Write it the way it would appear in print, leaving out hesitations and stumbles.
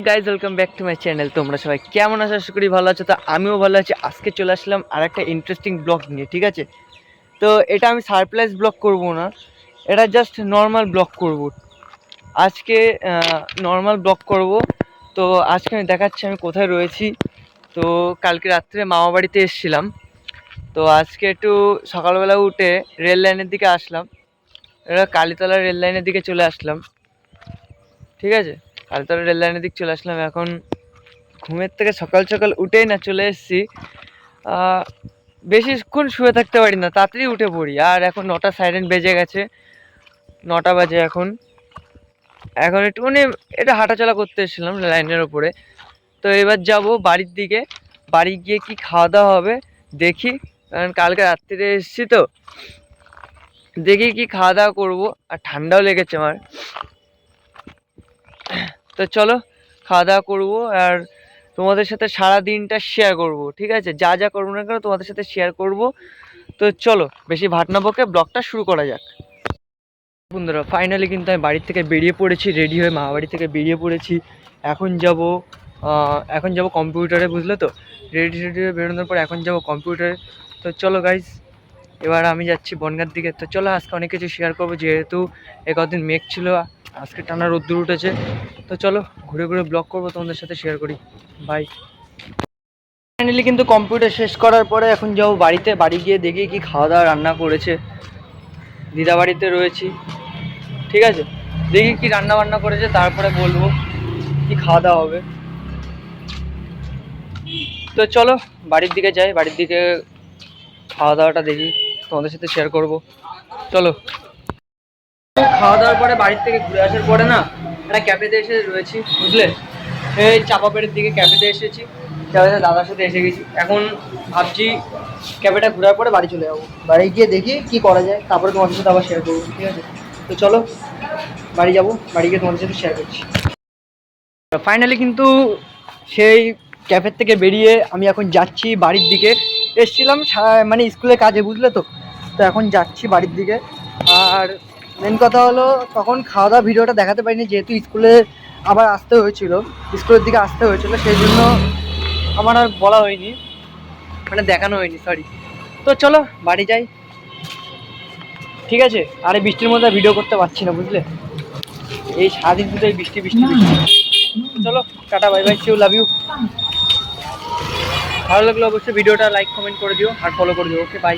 Guys welcome back to my channel. তোমরা সবাই কেমন আছো? আশা করি ভালো আছো। তো আমিও ভালো আছি। আজকে চলে আসলাম আর একটা ইন্টারেস্টিং ব্লগ নিয়ে, ঠিক আছে? তো এটা আমি সারপ্রাইজ ব্লগ করব না, এটা জাস্ট নর্মাল ব্লগ করব আজকে। নর্মাল ব্লগ করব। তো আজকে আমি দেখাচ্ছি আমি কোথায় রয়েছি। তো কালকে রাত্রে মামা বাড়িতে এসেছিলাম। তো আজকে একটু সকালবেলা উঠে রেল লাইনের দিকে আসলাম। এটা কালীতলা রেল লাইনের দিকে চলে আসলাম, ঠিক আছে? কালীতলা রেল লাইনের দিকে চলে আসলাম। এখন ঘুমের থেকে সকাল সকাল উঠেই না চলে এসেছি। বেশিক্ষণ শুয়ে থাকতে পারি না, তাড়াতাড়ি উঠে পড়ি। আর এখন 9টা সাইরেন বেজে গেছে, 9টা বাজে এখন। এখন একটুখানি এটা হাঁটাচলা করতে এসেছিলাম লাইনের ওপরে। তো এবার যাব বাড়ির দিকে। বাড়ি গিয়ে কি খাওয়া দাওয়া হবে দেখি, কারণ কালকে রাত্রিরে এসেছি তো। দেখি কি খাওয়া দাওয়া করবো। আর ঠান্ডাও লেগেছে আমার। তো চলো খাওয়া দাওয়া করবো আর তোমাদের সাথে সারা দিনটা শেয়ার করব, ঠিক আছে? যা যা করবো না কেন তোমাদের সাথে শেয়ার করব। তো চলো বেশি ভাট না বকে ব্লগটা শুরু করা যাক। বন্ধুরা ফাইনালি কিন্তু আমি বাড়ির থেকে বেরিয়ে পড়েছি, রেডি হয়ে মামা বাড়ি থেকে বেরিয়ে পড়েছি। এখন যাব কম্পিউটারে, বুঝলে তো? রেডি হয়ে বেরোনোর পর এখন যাব কম্পিউটারে। তো চলো গাইজ, এবার আমি যাচ্ছি বনগাঁর দিকে। তো চলো আজকে অনেক কিছু শেয়ার করবো, যেহেতু কদিন মেঘ ছিল, আজকে টানা রোদ্দুর উঠেছে। তো চলো ঘুরে ঘুরে ব্লগ করবো, তোমাদের সাথে শেয়ার করি। বাই। ফাইনালি কিন্তু কম্পিউটার শেষ করার পরে এখন যাবো বাড়িতে। বাড়ি গিয়ে দেখি কি খাওয়া দাওয়া রান্না করেছে। দিদা বাড়িতে রয়েছি, ঠিক আছে? দেখি কি রান্না বান্না করেছে, তারপরে বলবো কি খাওয়া দাওয়া হবে। তো চলো বাড়ির দিকে যাই, বাড়ির দিকে খাওয়া দাওয়াটা দেখি, তোমাদের সাথে শেয়ার করব। চলো। খাওয়া দাওয়ার পরে বাড়ির থেকে ঘুরে আসার পরে না একটা ক্যাফেতে এসে রয়েছি, বুঝলে? এই চাপাপেড়ের দিকে ক্যাফেতে এসেছি। ক্যাফেতে দাদার সাথে এসে গেছি। এখন ভাবছি ক্যাফেটা ঘোরার পরে বাড়ি চলে যাবো। বাড়ি গিয়ে দেখি কি করা যায়, তারপরে তোমাদের সাথে আবার শেয়ার করবো, ঠিক আছে? তো চলো বাড়ি যাবো, বাড়ি গিয়ে তোমাদের সাথে শেয়ার করছি। ফাইনালি কিন্তু সেই ক্যাফের থেকে বেরিয়ে আমি এখন যাচ্ছি বাড়ির দিকে। এসছিলাম মানে স্কুলের কাজে, বুঝলে তো? তো এখন যাচ্ছি বাড়ির দিকে। আর মেন কথা হলো তখন খাওয়া দাওয়া ভিডিওটা দেখাতে পারিনি, যেহেতু স্কুলে আবার আসতে হয়েছিল, স্কুলের দিকে আসতে হয়েছিল, সেই জন্য আমার আর বলা হয়নি, মানে দেখানো হয়নি, সরি। তো চলো বাড়ি যাই, ঠিক আছে? আর এই বৃষ্টির মধ্যে ভিডিও করতে পারছি না, বুঝলে? এই সারাদিন শুধু এই বৃষ্টি বৃষ্টি বৃষ্টি। চলো tata, bye bye, see you, love you. ভালো লাগলো অবশ্যই ভিডিওটা লাইক কমেন্ট করে দিও আর ফলো করে দিও। Okay bye.